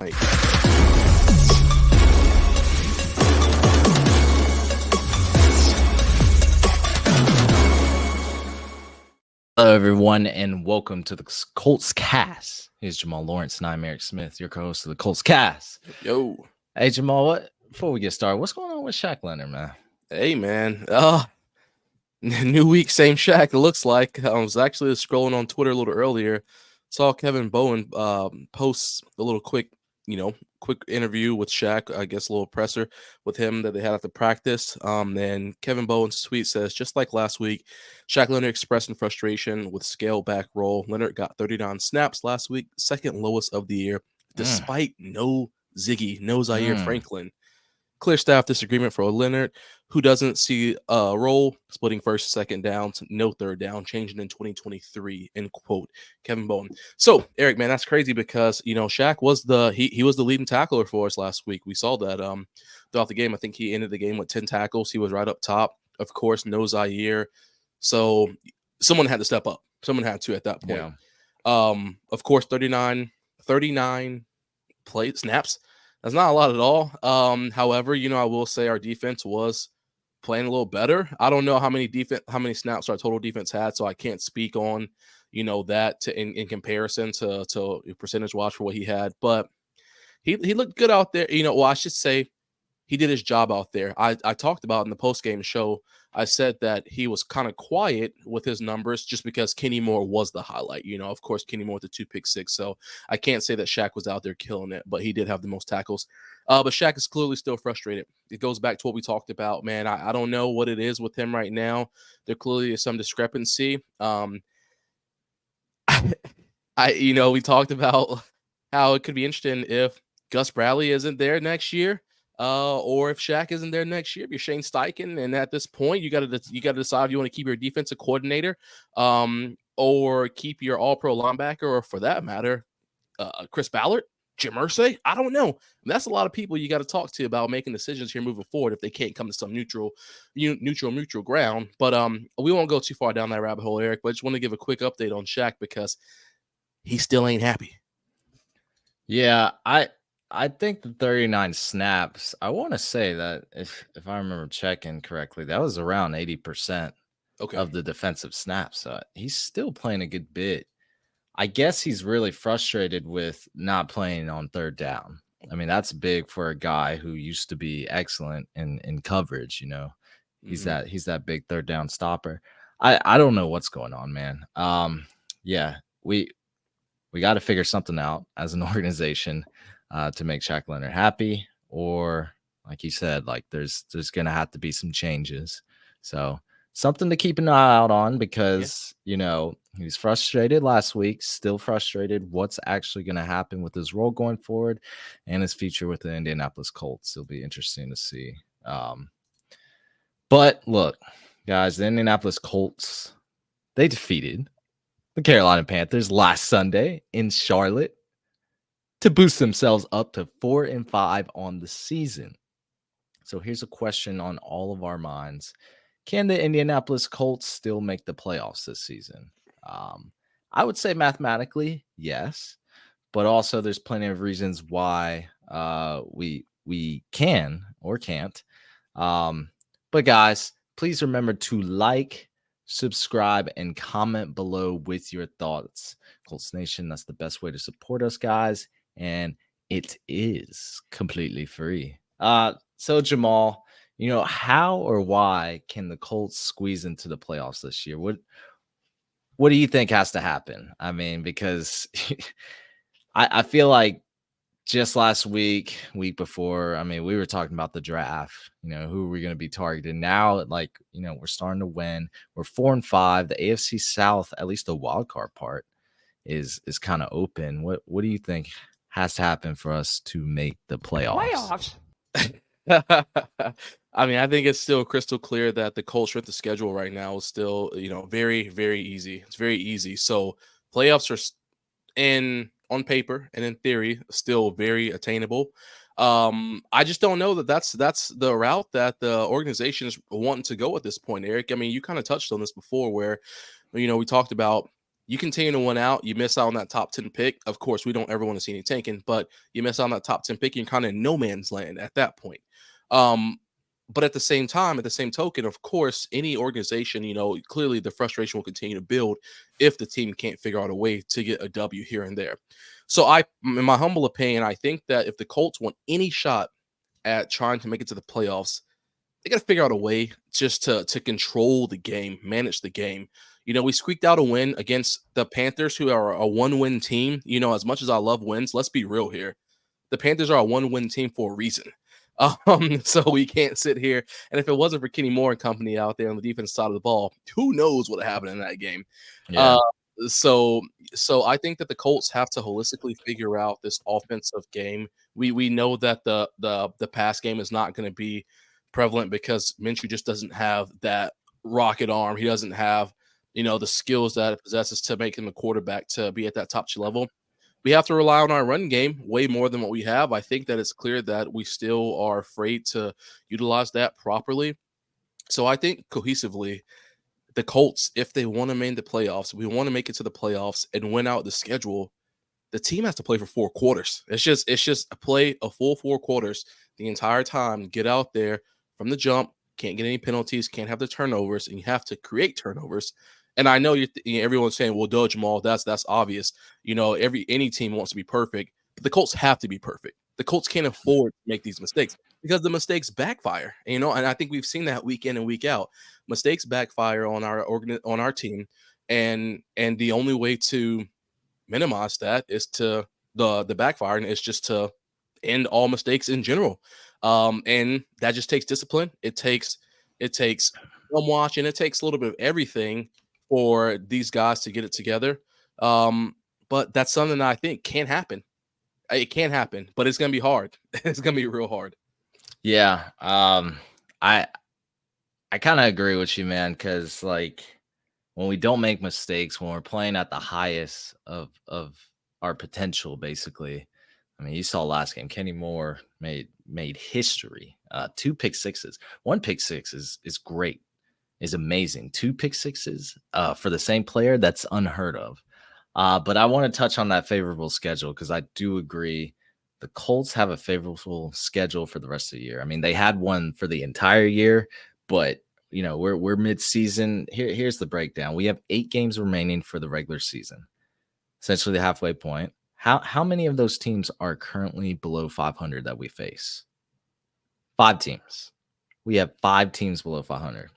Like, Hello, everyone, and welcome to the Colts Cast. Here's Jamal Lawrence and I'm Eric Smith, your co-host of the Colts Cast. yo, Hey, Jamal, before we get started, what's going on with Shaq Leonard, man? hey, man. New week, same Shaq. It looks like I was actually scrolling on Twitter a little earlier. Saw Kevin Bowen post a little quick interview with Shaq. I guess a little presser with him that they had at the practice. And Kevin Bowen's tweet says, just like last week, Shaq Leonard expressing frustration with scale back roll. Leonard got 39 snaps last week, second lowest of the year, despite no Ziggy, no Zaire Franklin. Clear staff disagreement for Leonard, who doesn't see a role, splitting first, second downs, no third down, changing in 2023, end quote, Kevin Bowen. So, Eric, man, that's crazy because, Shaq was he was the leading tackler for us last week. We saw that throughout the game. I think he ended the game with 10 tackles. He was right up top. Of course, no Zaire. So, someone had to step up. Someone had to at that point. Yeah. Of course, 39 play snaps. That's not a lot at all. However, I will say our defense was playing a little better. I don't know how many snaps our total defense had, so I can't speak on, that in comparison to percentage watch for what he had. But he looked good out there. Well, I should say he did his job out there. I talked about in the post-game show, I said that he was kind of quiet with his numbers just because Kenny Moore was the highlight. Of course, Kenny Moore with the 2 pick six. So I can't say that Shaq was out there killing it, but he did have the most tackles. But Shaq is clearly still frustrated. It goes back to what we talked about, man. I don't know what it is with him right now. There clearly is some discrepancy. We talked about how it could be interesting if Gus Bradley isn't there next year. Or if Shaq isn't there next year, if you're Shane Steichen, and at this point, you got to decide if you want to keep your defensive coordinator, or keep your All-Pro linebacker, or for that matter, Chris Ballard, Jim Irsay. I don't know. That's a lot of people you got to talk to about making decisions here moving forward if they can't come to some neutral ground. But we won't go too far down that rabbit hole, Eric. But I just want to give a quick update on Shaq because he still ain't happy. Yeah, I think the 39 snaps, I want to say that if I remember checking correctly, that was around 80% of the defensive snaps. So he's still playing a good bit. I guess he's really frustrated with not playing on third down. I mean, that's big for a guy who used to be excellent in coverage, He's that big third down stopper. I don't know what's going on, man. Yeah, we got to figure something out as an organization to make Shaq Leonard happy, or like you said, like there's going to have to be some changes. So something to keep an eye out on because, he's frustrated last week, still frustrated. What's actually going to happen with his role going forward and his future with the Indianapolis Colts? It'll be interesting to see. But look, guys, the Indianapolis Colts, they defeated the Carolina Panthers last Sunday in Charlotte to boost themselves up to 4-5 on the season. So here's a question on all of our minds. Can the Indianapolis Colts still make the playoffs this season? I would say mathematically, yes. But also there's plenty of reasons why we can or can't. But guys, please remember to like, subscribe, and comment below with your thoughts. Colts Nation, that's the best way to support us, guys. And it is completely free. So Jamal, how or why can the Colts squeeze into the playoffs this year? What do you think has to happen? I mean, because I feel like just last week before, I mean, we were talking about the draft, who are we going to be targeting now? Like, we're starting to win. We're 4-5. The AFC South, at least the wild card part, is kind of open. What do you think has to happen for us to make the playoffs? I mean, I think it's still crystal clear that the Colts strength of schedule right now is still, very, very easy. It's very easy. So playoffs are on paper and in theory still very attainable. I just don't know that that's the route that the organization is wanting to go at this point, Eric. I mean, you kind of touched on this before where, we talked about, you continue to win out, you miss out on that top 10 pick. Of course, we don't ever want to see any tanking, but you miss out on that top 10 pick, you're kind of in no man's land at that point. Um, but at the same time, at the same token, of course, any organization, clearly the frustration will continue to build if the team can't figure out a way to get a W here and there. So in my humble opinion, I think that if the Colts want any shot at trying to make it to the playoffs, they got to figure out a way just to control the game, manage the game. We squeaked out a win against the Panthers, who are a one-win team. As much as I love wins, let's be real here. The Panthers are a one-win team for a reason. So we can't sit here. And if it wasn't for Kenny Moore and company out there on the defense side of the ball, who knows what happened in that game? Yeah. So I think that the Colts have to holistically figure out this offensive game. We know that the pass game is not going to be prevalent because Minshew just doesn't have that rocket arm. He doesn't have the skills that it possesses to make him a quarterback to be at that top 2 level. We have to rely on our run game way more than what we have. I think that it's clear that we still are afraid to utilize that properly. So I think cohesively, the Colts, if they want to make the playoffs, we want to make it to the playoffs and win out the schedule, the team has to play for 4 quarters. It's just a play a full 4 quarters the entire time. Get out there from the jump, can't get any penalties, can't have the turnovers, and you have to create turnovers. And I know everyone's saying, "Well, duh, Jamal, that's obvious." Any team wants to be perfect, but the Colts have to be perfect. The Colts can't afford to make these mistakes because the mistakes backfire. And I think we've seen that week in and week out. Mistakes backfire on our team, and the only way to minimize that is to the backfire, and it's just to end all mistakes in general. And that just takes discipline. It takes film watching. It takes a little bit of everything for these guys to get it together. But that's something that I think can happen. It can happen, but it's gonna be hard. It's gonna be real hard. Yeah. I kind of agree with you, man, because when we don't make mistakes, when we're playing at the highest of our potential, basically. I mean, you saw last game, Kenny Moore made history. 2 pick sixes. 1 pick six is great, is amazing. 2 pick sixes for the same player, that's unheard of. But I want to touch on that favorable schedule because I do agree the Colts have a favorable schedule for the rest of the year. I mean, they had one for the entire year, but we're mid-season. Here's the breakdown. We have 8 games remaining for the regular season, essentially the halfway point. How many of those teams are currently below 500 that we face? 5 teams. We have 5 teams below 500.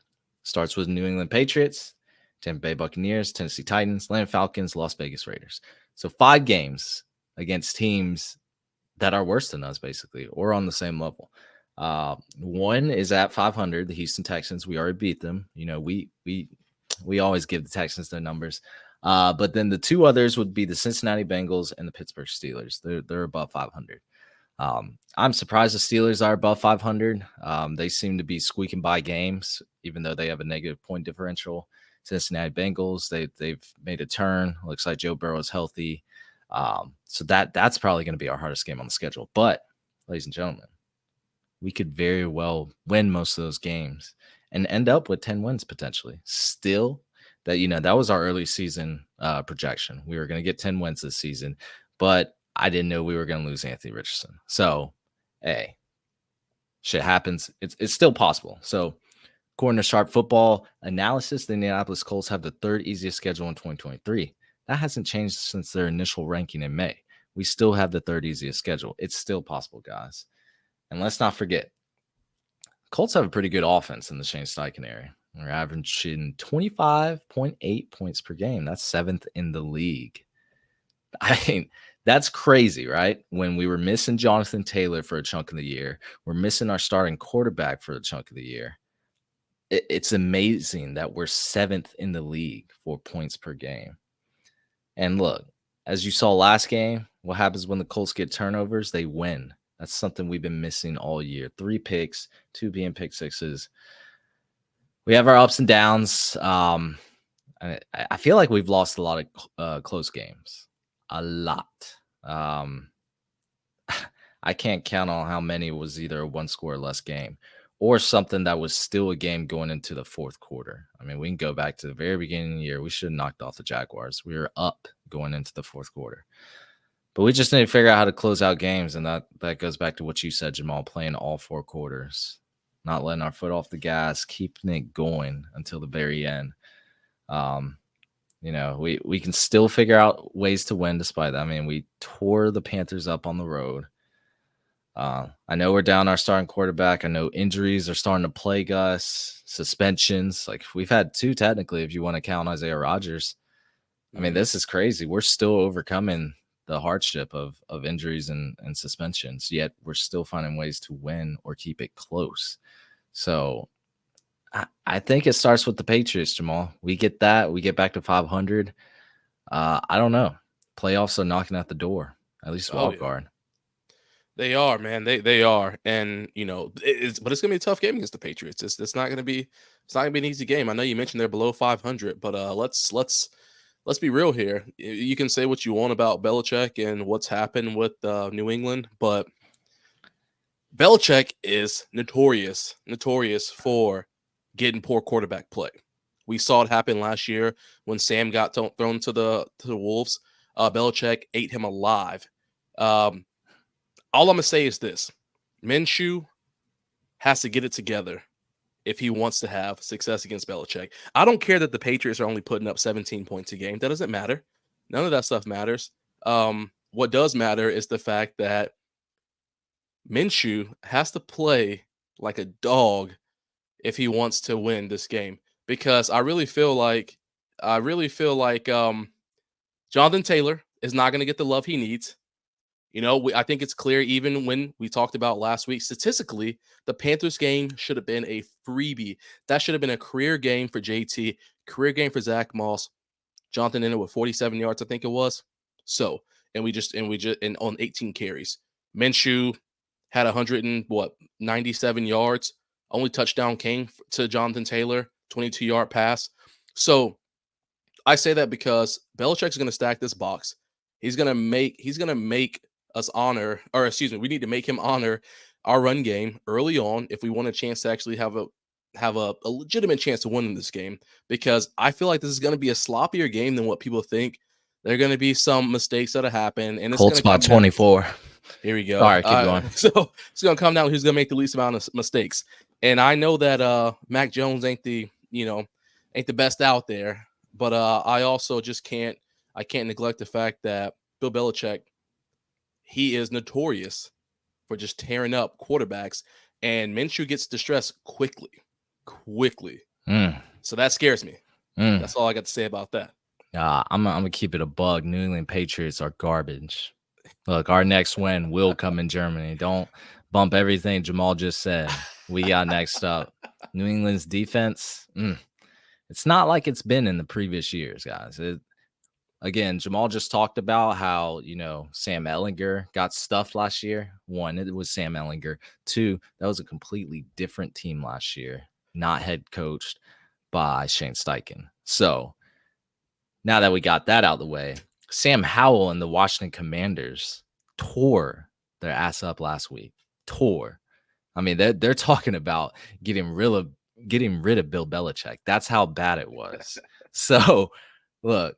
Starts with New England Patriots, Tampa Bay Buccaneers, Tennessee Titans, Atlanta Falcons, Las Vegas Raiders. So 5 games against teams that are worse than us, basically, or on the same level. One is at 500, the Houston Texans. We already beat them. We always give the Texans their numbers. But then the 2 others would be the Cincinnati Bengals and the Pittsburgh Steelers. They're above 500. I'm surprised the Steelers are above 500. They seem to be squeaking by games, even though they have a negative point differential. Cincinnati Bengals, they've made a turn. Looks like Joe Burrow is healthy. So that's probably going to be our hardest game on the schedule. But, ladies and gentlemen, we could very well win most of those games and end up with 10 wins potentially. Still, that was our early season projection. We were going to get 10 wins this season, but I didn't know we were going to lose Anthony Richardson. So, hey, shit happens. It's still possible. So, according to Sharp Football Analysis, the Indianapolis Colts have the 3rd easiest schedule in 2023. That hasn't changed since their initial ranking in May. We still have the 3rd easiest schedule. It's still possible, guys. And let's not forget, Colts have a pretty good offense in the Shane Steichen area. We're averaging 25.8 points per game. That's 7th in the league. I mean, that's crazy, right? When we were missing Jonathan Taylor for a chunk of the year, we're missing our starting quarterback for a chunk of the year. It's amazing that we're 7th in the league for points per game. And look, as you saw last game, what happens when the Colts get turnovers? They win. That's something we've been missing all year. 3 picks, 2 being pick sixes. We have our ups and downs. I feel like we've lost a lot of close games. A lot. I can't count on how many was either a 1 score or less game or something that was still a game going into the fourth quarter. I mean, we can go back to the very beginning of the year. We should have knocked off the Jaguars. We were up going into the fourth quarter. But we just need to figure out how to close out games, and that goes back to what you said, Jamal, playing all four quarters, not letting our foot off the gas, keeping it going until the very end. We can still figure out ways to win despite that. I mean, we tore the Panthers up on the road. I know we're down our starting quarterback. I know injuries are starting to plague us, suspensions. Like we've had 2 technically, if you want to count Isaiah Rodgers. I mean, this is crazy. We're still overcoming the hardship of injuries and suspensions, yet we're still finding ways to win or keep it close. So I think it starts with the Patriots, Jamal. We get that. We get back to 500. I don't know. Playoffs are knocking at the door, at least wild card. They are, man. They are, and but it's gonna be a tough game against the Patriots. It's not gonna be an easy game. I know you mentioned they're below 500, but let's be real here. You can say what you want about Belichick and what's happened with New England, but Belichick is notorious for getting poor quarterback play. We saw it happen last year when Sam got thrown to the Wolves. Belichick ate him alive. All I'm going to say is this. Minshew has to get it together if he wants to have success against Belichick. I don't care that the Patriots are only putting up 17 points a game. That doesn't matter. None of that stuff matters. What does matter is the fact that Minshew has to play like a dog if he wants to win this game, because I really feel like Jonathan Taylor is not going to get the love he needs. I think it's clear, even when we talked about last week, statistically, the Panthers game should have been a freebie. That should have been a career game for JT, career game for Zach Moss. Jonathan ended with 47 yards, I think it was. So, and on 18 carries. Minshew had 97 yards. Only touchdown came to Jonathan Taylor, 22-yard pass. So, I say that because Belichick's going to stack this box. He's going to make us honor, or excuse me, we need to make him honor our run game early on if we want a chance to actually have a legitimate chance to win in this game, because I feel like this is going to be a sloppier game than what people think. There are going to be some mistakes that happen, and it's Colts by 24. Here we go. All right, keep going. So it's going to come down who's going to make the least amount of mistakes. And I know that Mac Jones ain't the best out there, but I also just can't neglect the fact that Bill Belichick, he is notorious for just tearing up quarterbacks, and Minshew gets distressed quickly. So that scares me. That's all I got to say about that. I'm gonna keep it a bug. New England Patriots are garbage. Look, our next win will come in Germany. Don't bump everything Jamal just said. We got next up. New England's defense. It's not like it's been in the previous years, guys. Again, Jamal just talked about how, Sam Ehlinger got stuffed last year. 1, it was Sam Ehlinger. 2, that was a completely different team last year, not head coached by Shane Steichen. So now that we got that out of the way, Sam Howell and the Washington Commanders tore their ass up last week. I mean, they're talking about getting rid of Bill Belichick. That's how bad it was. So, look,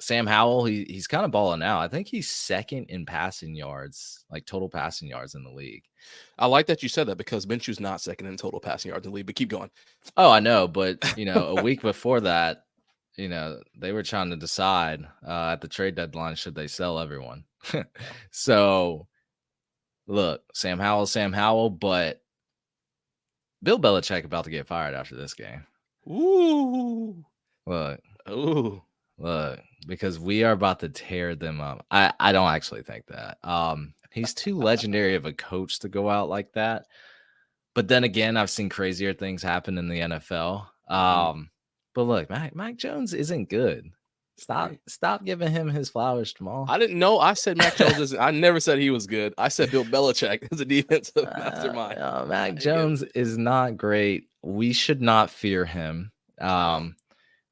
Sam Howell, he's kind of balling out. I think he's second in passing yards, like total passing yards in the league. I like that you said that, because Minshew's not second in total passing yards in the league, but keep going. Oh, I know. But, a week before that, they were trying to decide at the trade deadline, should they sell everyone? So, look, Sam Howell, but Bill Belichick about to get fired after this game. Ooh. Look. Ooh. Look, because we are about to tear them up. I don't actually think that. He's too legendary of a coach to go out like that. But then again, I've seen crazier things happen in the NFL. But look, Mac Jones isn't good. Stop giving him his flowers, Jamal. I didn't know. I said Mac Jones isn't. I never said he was good. I said Bill Belichick is a defensive mastermind. Mac Jones is not great. We should not fear him.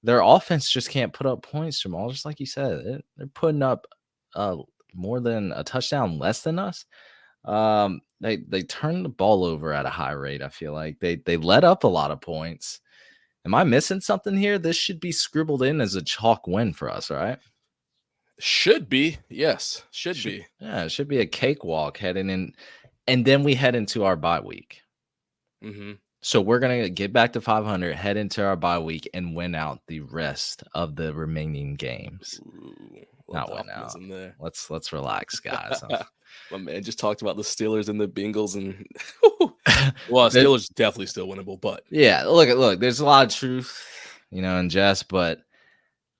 Their offense just can't put up points, Jamal. Just like you said, they're putting up more than a touchdown less than us. They turn the ball over at a high rate. I feel like they let up a lot of points. Am I missing something here? This should be scribbled in as a chalk win for us, right? Should be. Yes, should be. Yeah, it should be a cakewalk heading in, and then we head into our bye week. Mm-hmm. So we're gonna get back to 500, head into our bye week, and win out the rest of the remaining games. Ooh, Not win out. there. Let's relax, guys. My man just talked about the Steelers and the Bengals, and well, There- Steelers definitely still winnable, but yeah, look. There's a lot of truth, in jest, but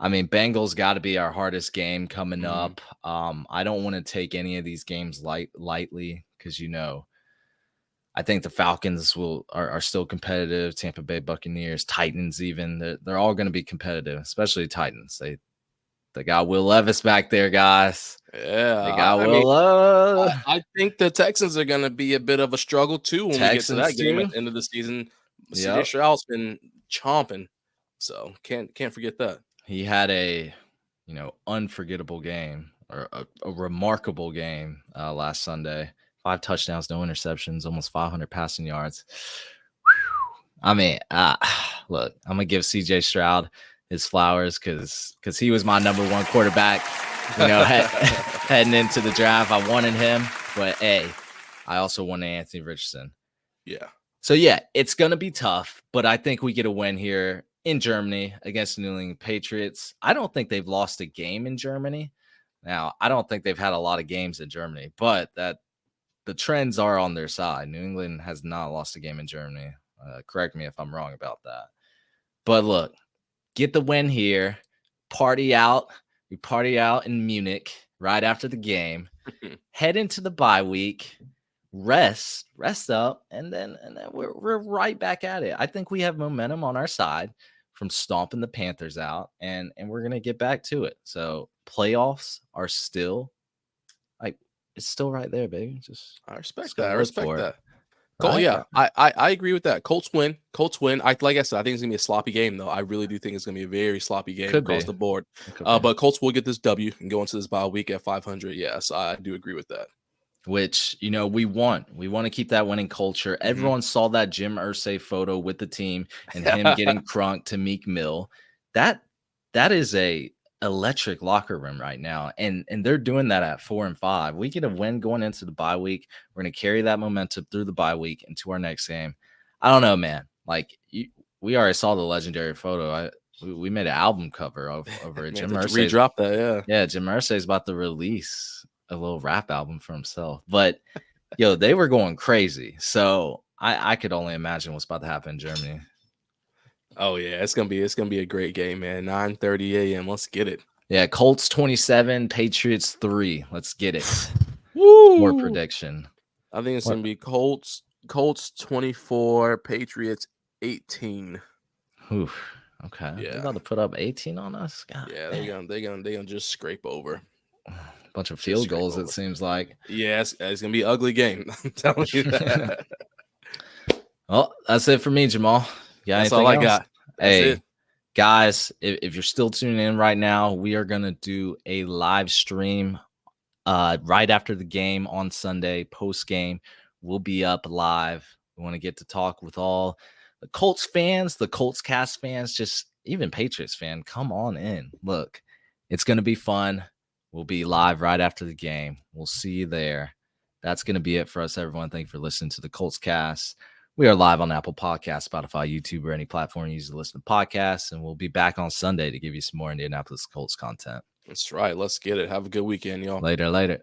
I mean, Bengals got to be our hardest game coming up. I don't want to take any of these games lightly because I think the Falcons are still competitive. Tampa Bay Buccaneers, Titans, even they're all going to be competitive, especially Titans. They got Will Levis back there, guys. yeah, They got Will. I think the Texans are going to be a bit of a struggle too when we get to that game at the end of the season. CJ Stroud's been chomping, so can't forget that. He had a unforgettable game or a remarkable game last Sunday. 5 touchdowns, no interceptions, almost 500 passing yards. I mean, look, I'm gonna give CJ Stroud his flowers because he was my number 1 quarterback. Heading into the draft, I wanted him, but I also wanted Anthony Richardson. Yeah. So yeah, it's gonna be tough, but I think we get a win here in Germany against the New England Patriots. I don't think they've lost a game in Germany. Now, I don't think they've had a lot of games in Germany, but the trends are on their side. New England has not lost a game in Germany. Correct me if I'm wrong about that. But look, get the win here. Party out. We party out in Munich right after the game. Head into the bye week. Rest up, and then we're right back at it. I think we have momentum on our side from stomping the Panthers out, and we're gonna get back to it. So playoffs are still it's still right there, baby. I respect that. I respect that. Right? Yeah, I agree with that. Colts win. Like I said, I think it's gonna be a sloppy game, though. I really do think it's gonna be a very sloppy game across the board. But Colts will get this W and go into this bye week at 500. Yes, I do agree with that. Which we want. We want to keep that winning culture. Everyone saw that Jim Irsay photo with the team and him getting crunked to Meek Mill. That is a electric locker room right now, and they're doing that at 4-5. We get a win going into the bye week. We're going to carry that momentum through the bye week into our next game. I don't know, man. Like we already saw the legendary photo. We made an album cover over it. Jim Irsay redropped that. Yeah. Jim Irsay is about to release a little rap album for himself, but they were going crazy. So I could only imagine what's about to happen in Germany. Oh yeah, it's gonna be a great game, man. 9:30 a.m. Let's get it. Yeah, Colts 27, Patriots 3. Let's get it. Woo! More prediction. I think it's gonna be Colts 24, Patriots 18. Oof. Okay. Yeah. They're about to put up 18 on us. God, yeah, they're gonna just scrape over. A bunch of field goals, it seems like. Yeah, it's gonna be an ugly game. I'm telling you that. Well, that's it for me, Jamal. That's all I got. Hey, guys, if you're still tuning in right now, we are going to do a live stream right after the game on Sunday, post-game. We'll be up live. We want to get to talk with all the Colts fans, the Colts cast fans, just even Patriots fan. Come on in. Look, it's going to be fun. We'll be live right after the game. We'll see you there. That's going to be it for us, everyone. Thank you for listening to the Colts cast. We are live on Apple Podcasts, Spotify, YouTube, or any platform you use to listen to podcasts. And we'll be back on Sunday to give you some more Indianapolis Colts content. That's right. Let's get it. Have a good weekend, y'all. Later.